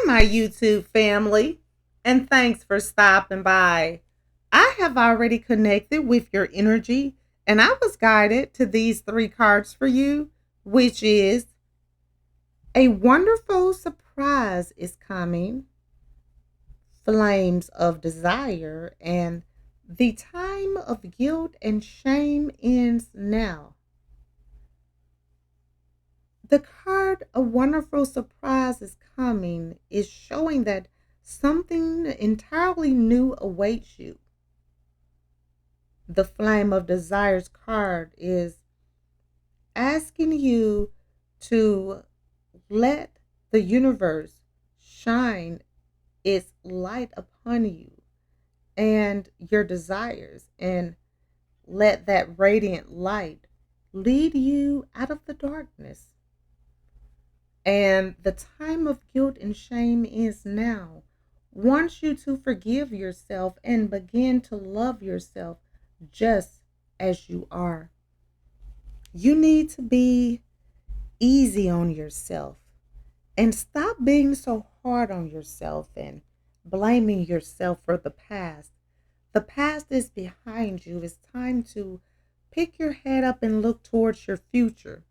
my YouTube family, and thanks for stopping by. I have already connected with your energy, and I was guided to these three cards for you, which is a wonderful surprise is coming, flames of desire, and the time of guilt and shame ends now. The card A Wonderful Surprise is Coming is showing that something entirely new awaits you. The Flame of Desires card is asking you to let the universe shine its light upon you and your desires, and let that radiant light lead you out of the darkness. And the time of guilt and shame is now. Wants you to forgive yourself and begin to love yourself just as you are. You need to be easy on yourself and stop being so hard on yourself and blaming yourself for the past. The past is behind you. It's time to pick your head up and look towards your future.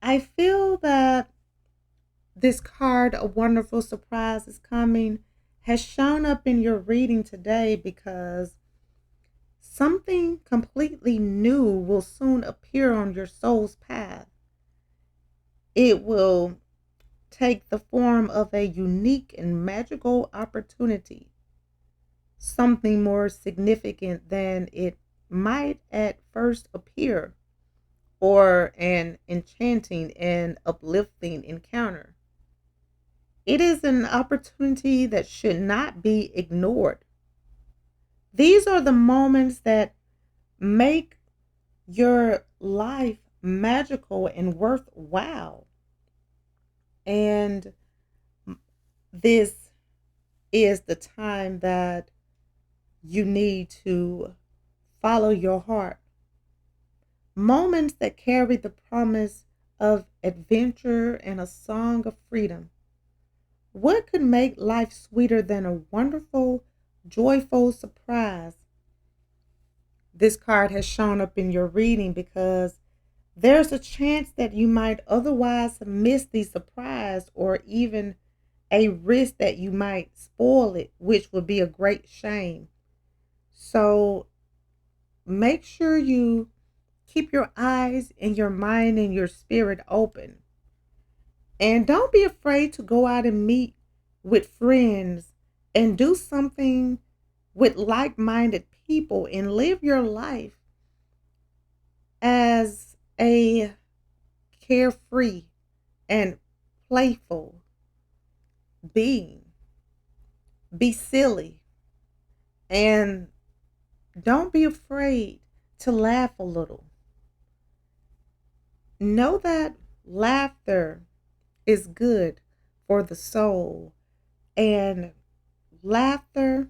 I feel that this card, A Wonderful Surprise is Coming, has shown up in your reading today because something completely new will soon appear on your soul's path. It will take the form of a unique and magical opportunity, something more significant than it might at first appear, or an enchanting and uplifting encounter. It is an opportunity that should not be ignored. These are the moments that make your life magical and worthwhile. And this is the time that you need to follow your heart. Moments that carry the promise of adventure and a song of freedom. What could make life sweeter than a wonderful, joyful surprise? This card has shown up in your reading because there's a chance that you might otherwise miss the surprise, or even a risk that you might spoil it, which would be a great shame. So make sure you keep your eyes and your mind and your spirit open. And don't be afraid to go out and meet with friends and do something with like minded people and live your life as a carefree and playful being. Be silly and don't be afraid to laugh a little. Know that laughter is good for the soul, and laughter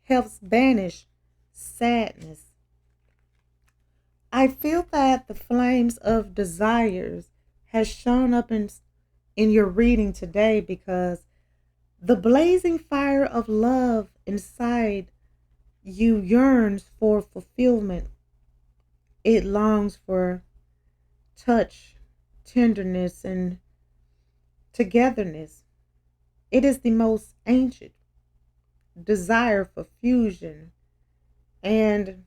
helps banish sadness. I feel that the flames of desires has shown up in your reading today because the blazing fire of love inside you yearns for fulfillment. It longs for touch, tenderness, and togetherness. It is the most ancient desire for fusion, and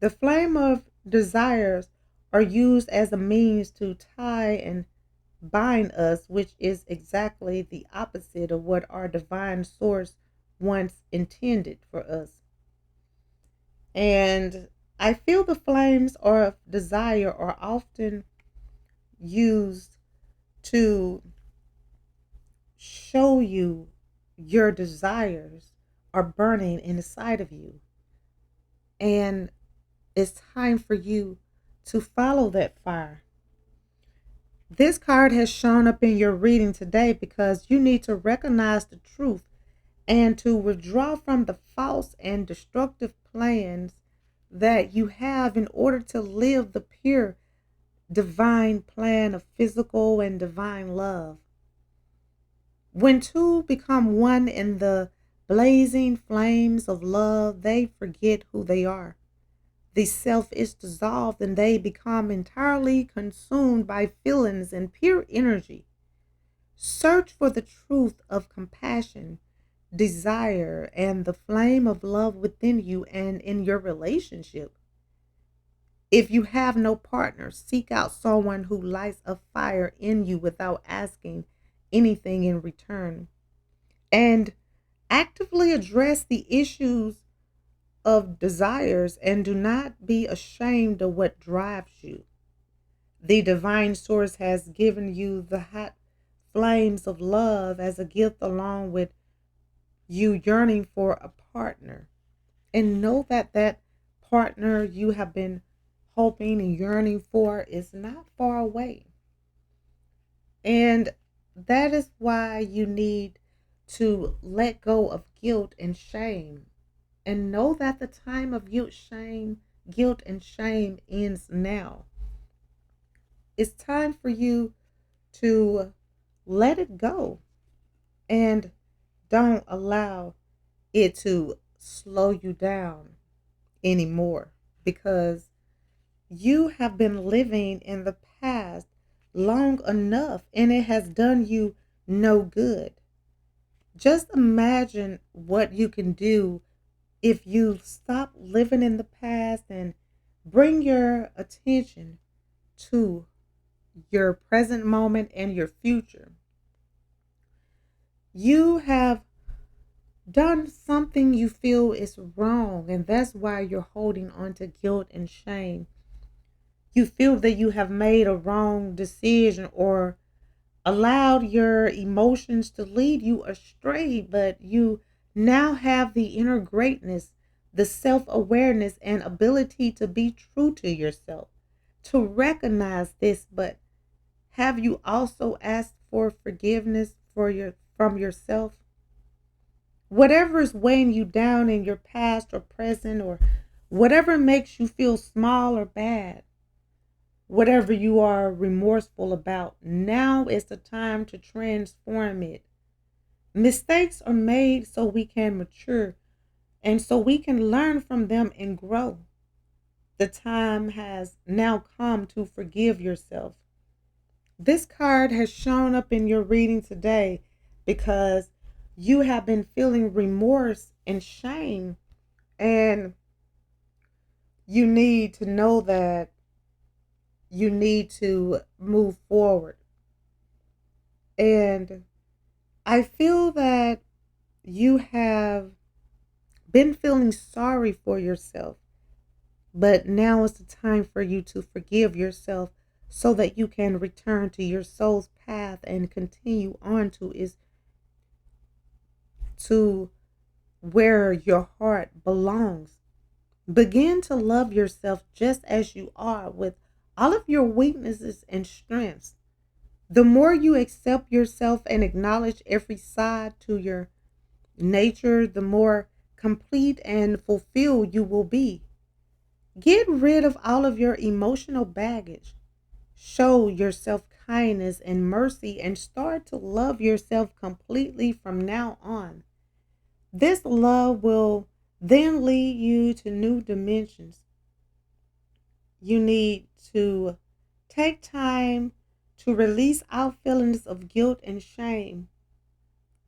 the flame of desires are used as a means to tie and bind us, which is exactly the opposite of what our divine source once intended for us. And I feel the flames of desire are often used to show you your desires are burning inside of you. And it's time for you to follow that fire. This card has shown up in your reading today because you need to recognize the truth and to withdraw from the false and destructive plans that you have in order to live the pure divine plan of physical and divine love. When two become one in the blazing flames of love, they forget who they are. The self is dissolved and they become entirely consumed by feelings and pure energy. Search for the truth of compassion, desire, and the flame of love within you and in your relationship. If you have no partner, seek out someone who lights a fire in you without asking anything in return. And actively address the issues of desires and do not be ashamed of what drives you. The divine source has given you the hot flames of love as a gift, along with you yearning for a partner. And know that that partner you have been hoping and yearning for is not far away. And that is why you need to let go of guilt and shame and know that the time of guilt and shame ends now. It's time for you to let it go and don't allow it to slow you down anymore, because you have been living in the past long enough and it has done you no good. Just imagine what you can do if you stop living in the past and bring your attention to your present moment and your future. You have done something you feel is wrong, and that's why you're holding on to guilt and shame. You feel that you have made a wrong decision or allowed your emotions to lead you astray, but you now have the inner greatness, the self awareness, and ability to be true to yourself, to recognize this. But have you also asked for forgiveness from yourself? Whatever is weighing you down in your past or present, or whatever makes you feel small or bad, whatever you are remorseful about, now is the time to transform it. Mistakes are made so we can mature and so we can learn from them and grow. The time has now come to forgive yourself. This card has shown up in your reading today because you have been feeling remorse and shame, and you need to know that you need to move forward. And I feel that you have been feeling sorry for yourself, but now is the time for you to forgive yourself so that you can return to your soul's path and continue on to where your heart belongs. Begin to love yourself just as you are, with all of your weaknesses and strengths. The more you accept yourself and acknowledge every side to your nature, the more complete and fulfilled you will be. Get rid of all of your emotional baggage. Show yourself kindness and mercy and start to love yourself completely from now on. This love will then lead you to new dimensions. You need to take time to release our feelings of guilt and shame.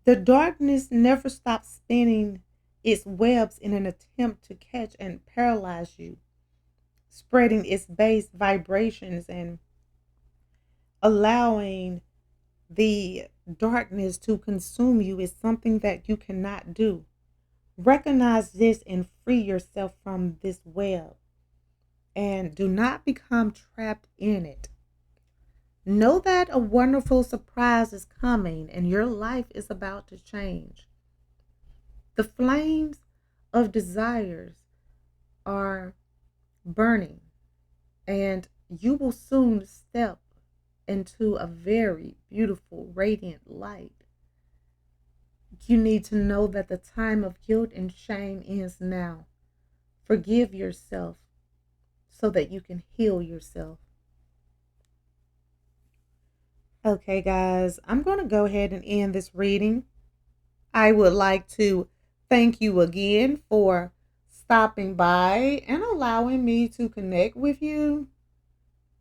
The darkness never stops spinning its webs in an attempt to catch and paralyze you, spreading its base vibrations and allowing the darkness to consume you is something that you cannot do. Recognize this and free yourself from this web, and do not become trapped in it. Know that a wonderful surprise is coming and your life is about to change. The flames of desires are burning, and you will soon step into a very beautiful, radiant light. You need to know that the time of guilt and shame ends now. Forgive yourself so that you can heal yourself. Okay, guys, I'm going to go ahead and end this reading. I would like to thank you again for stopping by and allowing me to connect with you.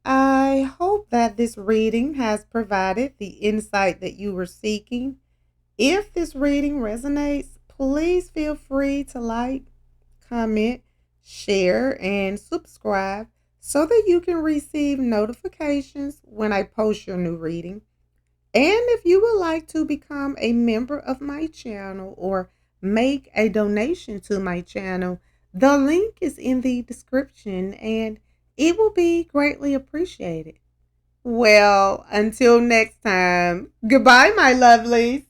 I hope that this reading has provided the insight that you were seeking. If this reading resonates, please feel free to like, comment, share, and subscribe so that you can receive notifications when I post your new reading. And if you would like to become a member of my channel or make a donation to my channel, the link is in the description and it will be greatly appreciated. Well, until next time, goodbye, my lovelies.